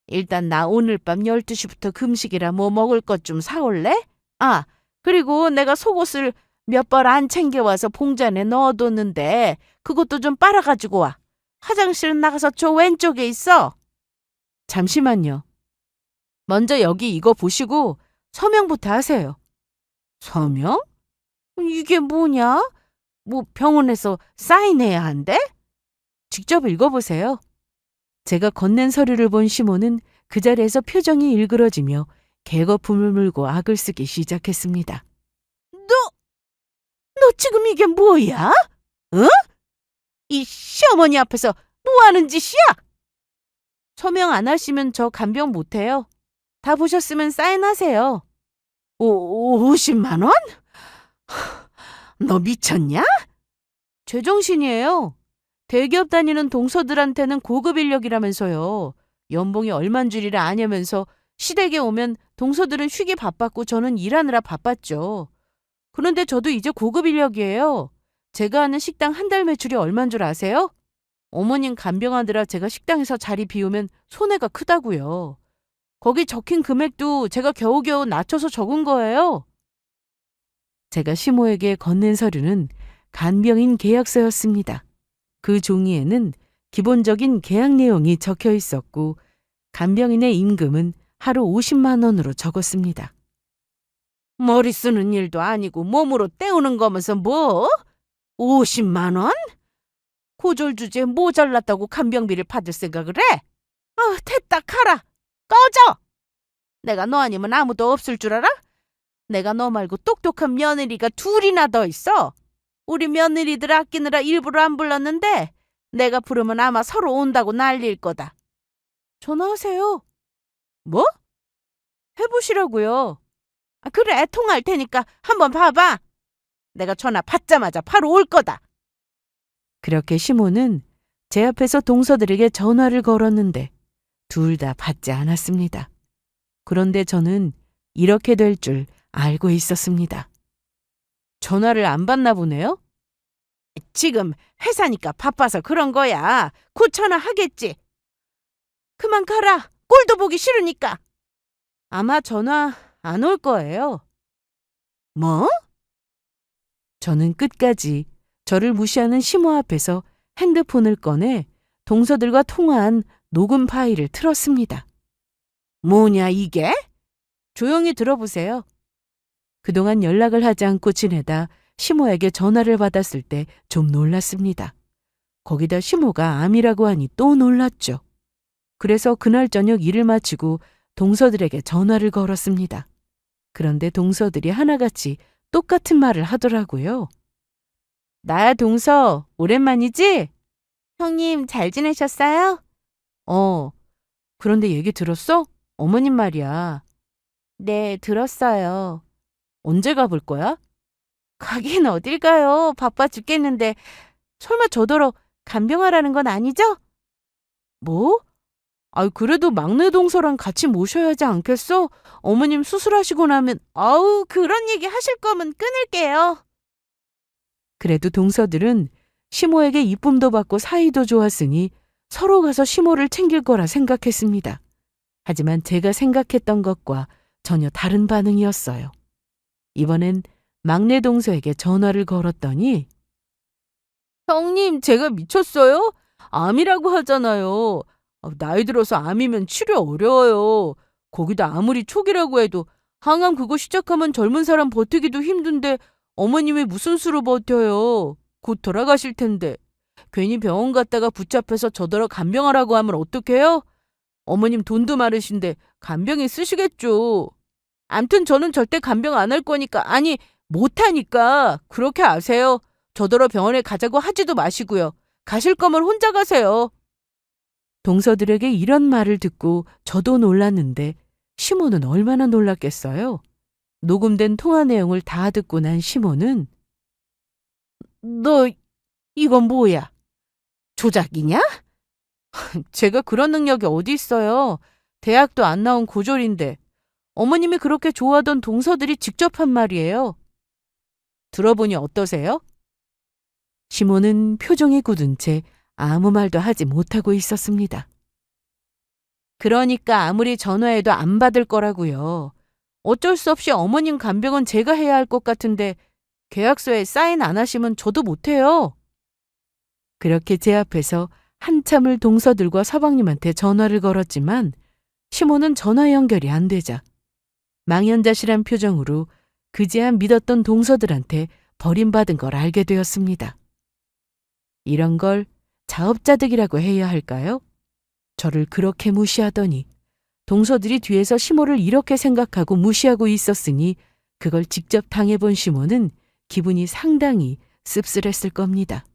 일단 나 오늘 밤 12시부터 금식이라 뭐 먹을 것 좀 사올래? 아, 그리고 내가 속옷을 몇 벌 안 챙겨와서 봉지 안에 넣어뒀는데 그것도 좀 빨아가지고 와. 화장실은 나가서 저 왼쪽에 있어. 잠시만요. 먼저 여기 이거 보시고 서명부터 하세요. 서명? 이게 뭐냐? 뭐 병원에서 사인해야 한대? 직접 읽어보세요. 제가 건넨 서류를 본 시모는 그 자리에서 표정이 일그러지며 개거품을 물고 악을 쓰기 시작했습니다. 너 지금 이게 뭐야? 응? 이 시어머니 앞에서 뭐 하는 짓이야? 서명 안 하시면 저 간병 못해요. 다 보셨으면 사인하세요. 50만 원? 너 미쳤냐? 제정신이에요. 대기업 다니는 동서들한테는 고급 인력이라면서요. 연봉이 얼만 줄이라 아냐면서 시댁에 오면 동서들은 쉬기 바빴고 저는 일하느라 바빴죠. 그런데 저도 이제 고급 인력이에요. 제가 하는 식당 한 달 매출이 얼만 줄 아세요? 어머님 간병하느라 제가 식당에서 자리 비우면 손해가 크다고요. 거기 적힌 금액도 제가 겨우겨우 낮춰서 적은 거예요. 제가 시모에게 건넨 서류는 간병인 계약서였습니다. 그 종이에는 기본적인 계약 내용이 적혀 있었고 간병인의 임금은 하루 50만 원으로 적었습니다. 머리 쓰는 일도 아니고 몸으로 때우는 거면서 뭐? 50만 원? 고졸 주제에 모자랐다고 간병비를 받을 생각을 해? 됐다 카라. 꺼져! 내가 너 아니면 아무도 없을 줄 알아? 내가 너 말고 똑똑한 며느리가 둘이나 더 있어. 우리 며느리들 아끼느라 일부러 안 불렀는데 내가 부르면 아마 서로 온다고 난리일 거다. 전화하세요. 뭐? 해보시라고요. 그래, 통화할 테니까 한번 봐봐. 내가 전화 받자마자 바로 올 거다. 그렇게 시모는 제 앞에서 동서들에게 전화를 걸었는데 둘 다 받지 않았습니다. 그런데 저는 이렇게 될 줄 알고 있었습니다. 전화를 안 받나 보네요? 지금 회사니까 바빠서 그런 거야. 곧 전화하겠지. 그만 가라. 꼴도 보기 싫으니까. 아마 전화 안 올 거예요. 뭐? 저는 끝까지 저를 무시하는 시모 앞에서 핸드폰을 꺼내 동서들과 통화한 녹음 파일을 틀었습니다. 뭐냐 이게? 조용히 들어보세요. 그동안 연락을 하지 않고 지내다 시모에게 전화를 받았을 때 좀 놀랐습니다. 거기다 시모가 암이라고 하니 또 놀랐죠. 그래서 그날 저녁 일을 마치고 동서들에게 전화를 걸었습니다. 그런데 동서들이 하나같이 똑같은 말을 하더라고요. 나야 동서, 오랜만이지? 형님 잘 지내셨어요? 그런데 얘기 들었어? 어머님 말이야. 네, 들었어요. 언제 가볼 거야? 가긴 어딜 가요. 바빠 죽겠는데. 설마 저더러 간병하라는 건 아니죠? 뭐? 그래도 막내 동서랑 같이 모셔야 하지 않겠어? 어머님 수술하시고 나면, 그런 얘기 하실 거면 끊을게요. 그래도 동서들은 시모에게 이쁨도 받고 사이도 좋았으니 서로 가서 시모를 챙길 거라 생각했습니다. 하지만 제가 생각했던 것과 전혀 다른 반응이었어요. 이번엔 막내 동서에게 전화를 걸었더니 형님, 제가 미쳤어요? 암이라고 하잖아요. 나이 들어서 암이면 치료 어려워요. 거기다 아무리 초기라고 해도 항암 그거 시작하면 젊은 사람 버티기도 힘든데 어머님이 무슨 수로 버텨요. 곧 돌아가실 텐데. 괜히 병원 갔다가 붙잡혀서 저더러 간병하라고 하면 어떡해요? 어머님 돈도 많으신데 간병이 쓰시겠죠. 암튼 저는 절대 간병 안 할 거니까, 아니 못하니까 그렇게 아세요. 저더러 병원에 가자고 하지도 마시고요. 가실 거면 혼자 가세요. 동서들에게 이런 말을 듣고 저도 놀랐는데 시모는 얼마나 놀랐겠어요. 녹음된 통화 내용을 다 듣고 난 시모는 너 이건 뭐야? 조작이냐? 제가 그런 능력이 어디 있어요. 대학도 안 나온 고졸인데 어머님이 그렇게 좋아하던 동서들이 직접 한 말이에요. 들어보니 어떠세요? 시모는 표정이 굳은 채 아무 말도 하지 못하고 있었습니다. 그러니까 아무리 전화해도 안 받을 거라고요. 어쩔 수 없이 어머님 간병은 제가 해야 할 것 같은데 계약서에 사인 안 하시면 저도 못해요. 그렇게 제 앞에서 한참을 동서들과 서방님한테 전화를 걸었지만 시모는 전화 연결이 안 되자 망연자실한 표정으로 그제야 믿었던 동서들한테 버림받은 걸 알게 되었습니다. 이런 걸 자업자득이라고 해야 할까요? 저를 그렇게 무시하더니 동서들이 뒤에서 시모를 이렇게 생각하고 무시하고 있었으니 그걸 직접 당해본 시모는 기분이 상당히 씁쓸했을 겁니다.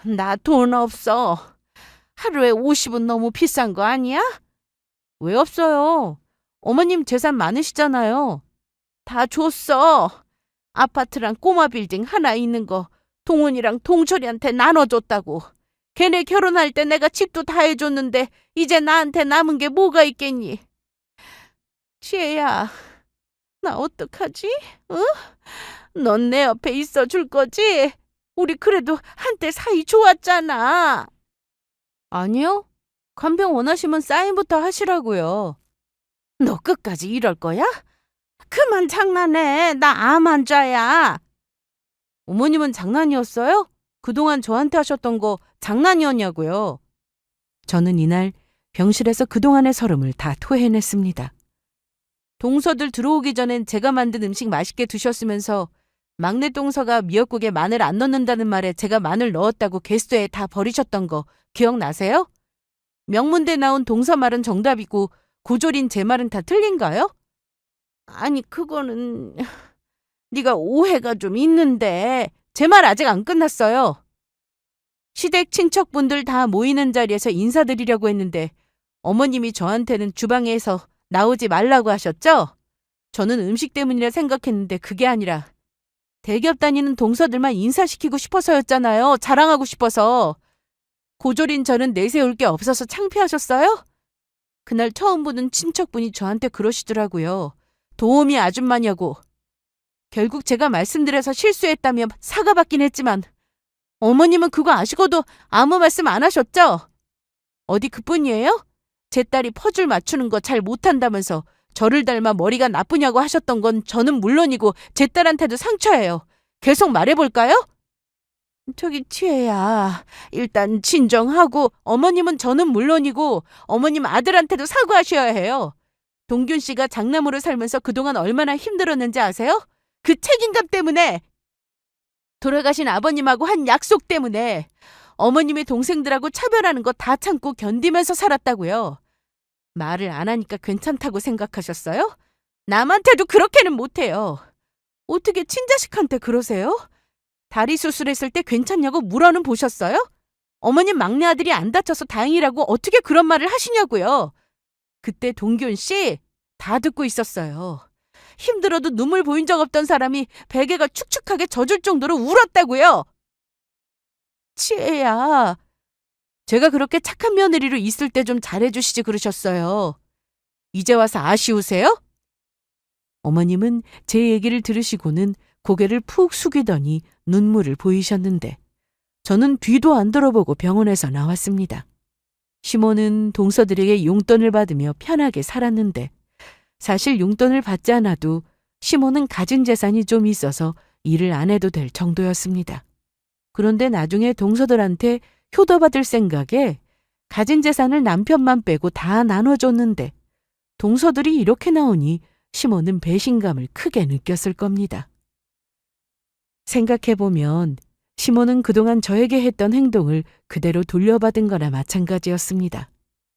나 돈 없어. 하루에 50은 너무 비싼 거 아니야? 왜 없어요? 어머님 재산 많으시잖아요. 다 줬어. 아파트랑 꼬마 빌딩 하나 있는 거 동훈이랑 동철이한테 나눠줬다고. 걔네 결혼할 때 내가 집도 다 해줬는데 이제 나한테 남은 게 뭐가 있겠니? 지혜야, 나 어떡하지? 응? 넌 내 옆에 있어 줄 거지? 우리 그래도 한때 사이 좋았잖아. 아니요. 간병 원하시면 사인부터 하시라고요. 너 끝까지 이럴 거야? 그만 장난해. 나 암 환자야. 어머님은 장난이었어요? 그동안 저한테 하셨던 거 장난이었냐고요. 저는 이날 병실에서 그동안의 서름을 다 토해냈습니다. 동서들 들어오기 전엔 제가 만든 음식 맛있게 드셨으면서 막내 동서가 미역국에 마늘 안 넣는다는 말에 제가 마늘 넣었다고 게스트에 다 버리셨던 거 기억나세요? 명문대 나온 동서 말은 정답이고 고졸인 제 말은 다 틀린가요? 아니 그거는 네가 오해가 좀 있는데 제 말 아직 안 끝났어요. 시댁 친척분들 다 모이는 자리에서 인사드리려고 했는데 어머님이 저한테는 주방에서 나오지 말라고 하셨죠? 저는 음식 때문이라 생각했는데 그게 아니라 대기업 다니는 동서들만 인사시키고 싶어서였잖아요. 자랑하고 싶어서. 고졸인 저는 내세울 게 없어서 창피하셨어요? 그날 처음 보는 친척분이 저한테 그러시더라고요. 도우미 아줌마냐고. 결국 제가 말씀드려서 실수했다며 사과받긴 했지만 어머님은 그거 아시고도 아무 말씀 안 하셨죠? 어디 그뿐이에요? 제 딸이 퍼즐 맞추는 거 잘 못한다면서 저를 닮아 머리가 나쁘냐고 하셨던 건 저는 물론이고 제 딸한테도 상처예요. 계속 말해볼까요? 저기 치혜야, 일단 진정하고 어머님은 저는 물론이고 어머님 아들한테도 사과하셔야 해요. 동균 씨가 장남으로 살면서 그동안 얼마나 힘들었는지 아세요? 그 책임감 때문에, 돌아가신 아버님하고 한 약속 때문에 어머님의 동생들하고 차별하는 거 다 참고 견디면서 살았다고요. 말을 안 하니까 괜찮다고 생각하셨어요? 남한테도 그렇게는 못해요. 어떻게 친자식한테 그러세요? 다리 수술했을 때 괜찮냐고 물어는 보셨어요? 어머님 막내 아들이 안 다쳐서 다행이라고 어떻게 그런 말을 하시냐고요. 그때 동균 씨 다 듣고 있었어요. 힘들어도 눈물 보인 적 없던 사람이 베개가 축축하게 젖을 정도로 울었다고요. 치혜야, 제가 그렇게 착한 며느리로 있을 때 좀 잘해주시지 그러셨어요. 이제 와서 아쉬우세요? 어머님은 제 얘기를 들으시고는 고개를 푹 숙이더니 눈물을 보이셨는데 저는 뒤도 안 돌아보고 병원에서 나왔습니다. 시모는 동서들에게 용돈을 받으며 편하게 살았는데 사실 용돈을 받지 않아도 시모는 가진 재산이 좀 있어서 일을 안 해도 될 정도였습니다. 그런데 나중에 동서들한테 효도받을 생각에 가진 재산을 남편만 빼고 다 나눠줬는데 동서들이 이렇게 나오니 시모는 배신감을 크게 느꼈을 겁니다. 생각해보면 시모는 그동안 저에게 했던 행동을 그대로 돌려받은 거나 마찬가지였습니다.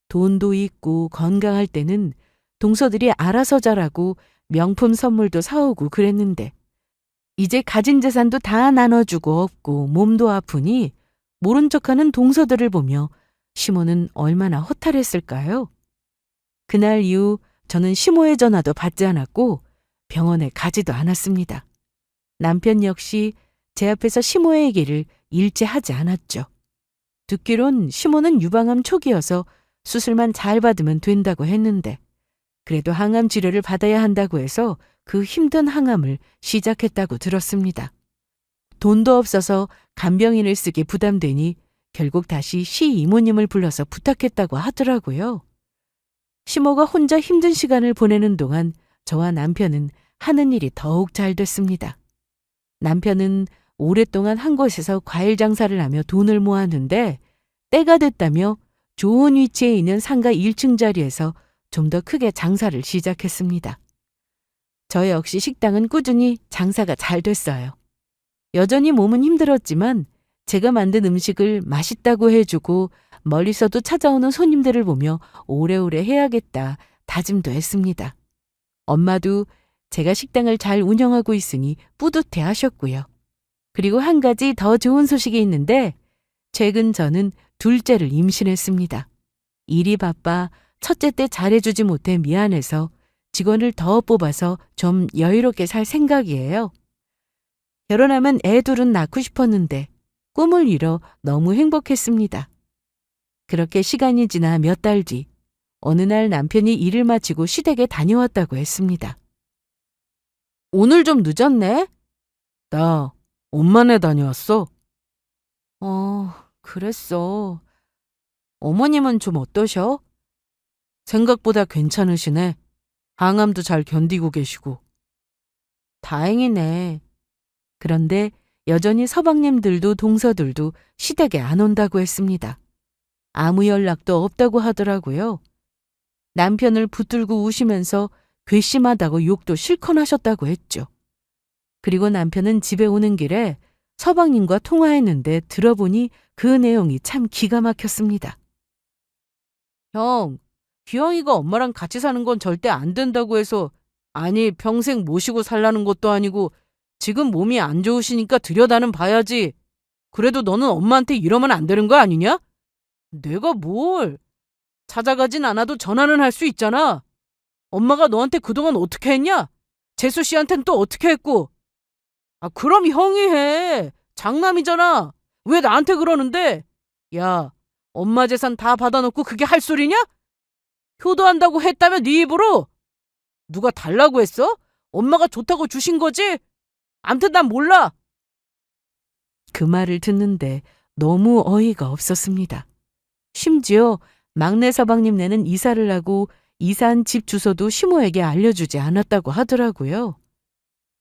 돈도 있고 건강할 때는 동서들이 알아서 잘하고 명품 선물도 사오고 그랬는데 이제 가진 재산도 다 나눠주고 없고 몸도 아프니 모른 척하는 동서들을 보며 시모는 얼마나 허탈했을까요? 그날 이후 저는 시모의 전화도 받지 않았고 병원에 가지도 않았습니다. 남편 역시 제 앞에서 시모의 얘기를 일체 하지 않았죠. 듣기론 시모는 유방암 초기여서 수술만 잘 받으면 된다고 했는데 그래도 항암 치료를 받아야 한다고 해서 그 힘든 항암을 시작했다고 들었습니다. 돈도 없어서 간병인을 쓰기 부담되니 결국 다시 시이모님을 불러서 부탁했다고 하더라고요. 시모가 혼자 힘든 시간을 보내는 동안 저와 남편은 하는 일이 더욱 잘 됐습니다. 남편은 오랫동안 한 곳에서 과일 장사를 하며 돈을 모았는데 때가 됐다며 좋은 위치에 있는 상가 1층 자리에서 좀 더 크게 장사를 시작했습니다. 저 역시 식당은 꾸준히 장사가 잘 됐어요. 여전히 몸은 힘들었지만 제가 만든 음식을 맛있다고 해주고 멀리서도 찾아오는 손님들을 보며 오래오래 해야겠다 다짐도 했습니다. 엄마도 제가 식당을 잘 운영하고 있으니 뿌듯해 하셨고요. 그리고 한 가지 더 좋은 소식이 있는데 최근 저는 둘째를 임신했습니다. 일이 바빠 첫째 때 잘해주지 못해 미안해서 직원을 더 뽑아서 좀 여유롭게 살 생각이에요. 결혼하면 애 둘은 낳고 싶었는데 꿈을 이뤄 너무 행복했습니다. 그렇게 시간이 지나 몇 달 뒤 어느 날 남편이 일을 마치고 시댁에 다녀왔다고 했습니다. 오늘 좀 늦었네? 나 엄마네 다녀왔어. 그랬어. 어머님은 좀 어떠셔? 생각보다 괜찮으시네. 항암도 잘 견디고 계시고. 다행이네. 그런데 여전히 서방님들도 동서들도 시댁에 안 온다고 했습니다. 아무 연락도 없다고 하더라고요. 남편을 붙들고 우시면서 괘씸하다고 욕도 실컷 하셨다고 했죠. 그리고 남편은 집에 오는 길에 서방님과 통화했는데 들어보니 그 내용이 참 기가 막혔습니다. 형, 기영이가 엄마랑 같이 사는 건 절대 안 된다고 해서 아니 평생 모시고 살라는 것도 아니고 지금 몸이 안 좋으시니까 들여다는 봐야지. 그래도 너는 엄마한테 이러면 안 되는 거 아니냐? 내가 뭘. 찾아가진 않아도 전화는 할 수 있잖아. 엄마가 너한테 그동안 어떻게 했냐? 재수 씨한텐 또 어떻게 했고. 그럼 형이 해. 장남이잖아. 왜 나한테 그러는데? 야, 엄마 재산 다 받아놓고 그게 할 소리냐? 효도한다고 했다며 네 입으로? 누가 달라고 했어? 엄마가 좋다고 주신 거지? 암튼 난 몰라. 그 말을 듣는데 너무 어이가 없었습니다. 심지어 막내 서방님 네는 이사를 하고 이사한 집 주소도 시모에게 알려주지 않았다고 하더라고요.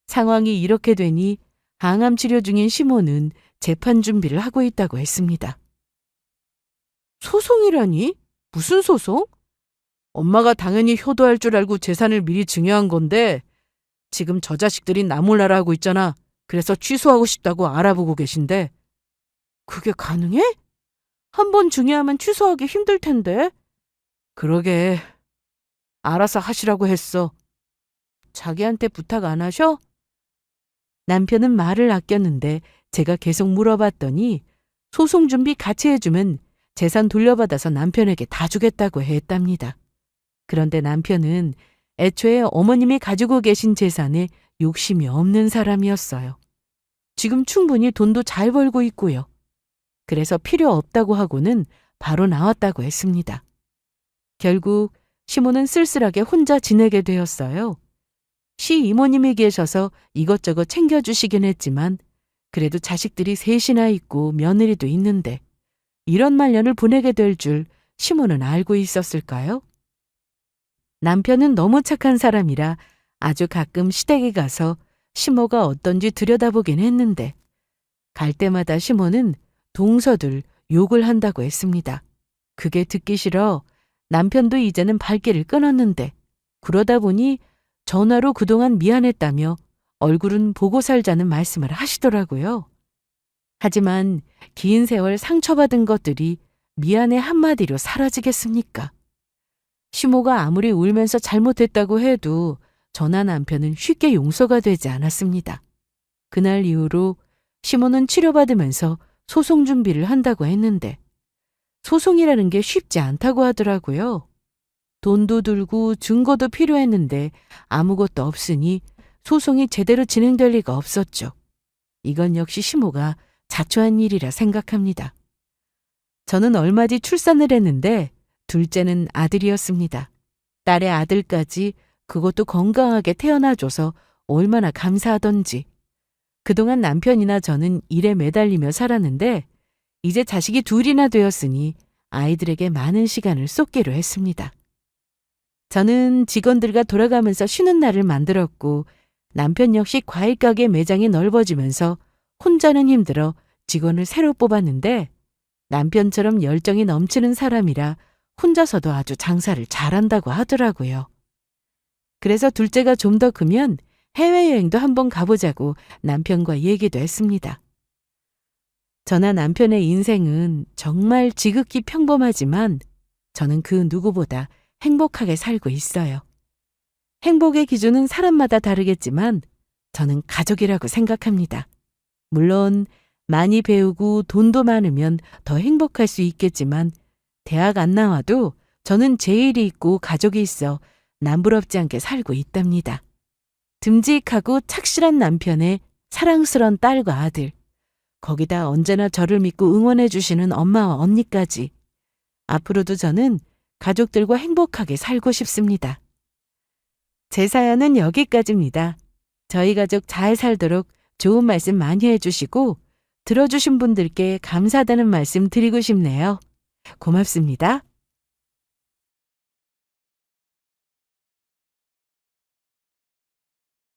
상황이 이렇게 되니 항암 치료 중인 시모는 재판 준비를 하고 있다고 했습니다. 소송이라니? 무슨 소송? 엄마가 당연히 효도할 줄 알고 재산을 미리 증여한 건데 지금 저 자식들이 나 몰라라 하고 있잖아. 그래서 취소하고 싶다고 알아보고 계신데. 그게 가능해? 한 번 증여하면 취소하기 힘들 텐데. 그러게. 알아서 하시라고 했어. 자기한테 부탁 안 하셔? 남편은 말을 아꼈는데 제가 계속 물어봤더니 소송 준비 같이 해주면 재산 돌려받아서 남편에게 다 주겠다고 했답니다. 그런데 남편은 애초에 어머님이 가지고 계신 재산에 욕심이 없는 사람이었어요. 지금 충분히 돈도 잘 벌고 있고요. 그래서 필요 없다고 하고는 바로 나왔다고 했습니다. 결국 시모는 쓸쓸하게 혼자 지내게 되었어요. 시이모님이 계셔서 이것저것 챙겨주시긴 했지만 그래도 자식들이 셋이나 있고 며느리도 있는데 이런 말년을 보내게 될 줄 시모는 알고 있었을까요? 남편은 너무 착한 사람이라 아주 가끔 시댁에 가서 시모가 어떤지 들여다보긴 했는데 갈 때마다 시모는 동서들 욕을 한다고 했습니다. 그게 듣기 싫어 남편도 이제는 발길을 끊었는데 그러다 보니 전화로 그동안 미안했다며 얼굴은 보고 살자는 말씀을 하시더라고요. 하지만 긴 세월 상처받은 것들이 미안해 한마디로 사라지겠습니까? 시모가 아무리 울면서 잘못했다고 해도 저나 남편은 쉽게 용서가 되지 않았습니다. 그날 이후로 시모는 치료받으면서 소송 준비를 한다고 했는데 소송이라는 게 쉽지 않다고 하더라고요. 돈도 들고 증거도 필요했는데 아무것도 없으니 소송이 제대로 진행될 리가 없었죠. 이건 역시 시모가 자초한 일이라 생각합니다. 저는 얼마 뒤 출산을 했는데 둘째는 아들이었습니다. 딸의 아들까지 그것도 건강하게 태어나줘서 얼마나 감사하던지. 그동안 남편이나 저는 일에 매달리며 살았는데 이제 자식이 둘이나 되었으니 아이들에게 많은 시간을 쏟기로 했습니다. 저는 직원들과 돌아가면서 쉬는 날을 만들었고 남편 역시 과일 가게 매장이 넓어지면서 혼자는 힘들어 직원을 새로 뽑았는데 남편처럼 열정이 넘치는 사람이라 혼자서도 아주 장사를 잘한다고 하더라고요. 그래서 둘째가 좀 더 크면 해외여행도 한번 가보자고 남편과 얘기도 했습니다. 저나 남편의 인생은 정말 지극히 평범하지만 저는 그 누구보다 행복하게 살고 있어요. 행복의 기준은 사람마다 다르겠지만 저는 가족이라고 생각합니다. 물론 많이 배우고 돈도 많으면 더 행복할 수 있겠지만 대학 안 나와도 저는 제 일이 있고 가족이 있어 남부럽지 않게 살고 있답니다. 듬직하고 착실한 남편의 사랑스런 딸과 아들, 거기다 언제나 저를 믿고 응원해 주시는 엄마와 언니까지. 앞으로도 저는 가족들과 행복하게 살고 싶습니다. 제 사연은 여기까지입니다. 저희 가족 잘 살도록 좋은 말씀 많이 해주시고 들어주신 분들께 감사하다는 말씀 드리고 싶네요. 고맙습니다.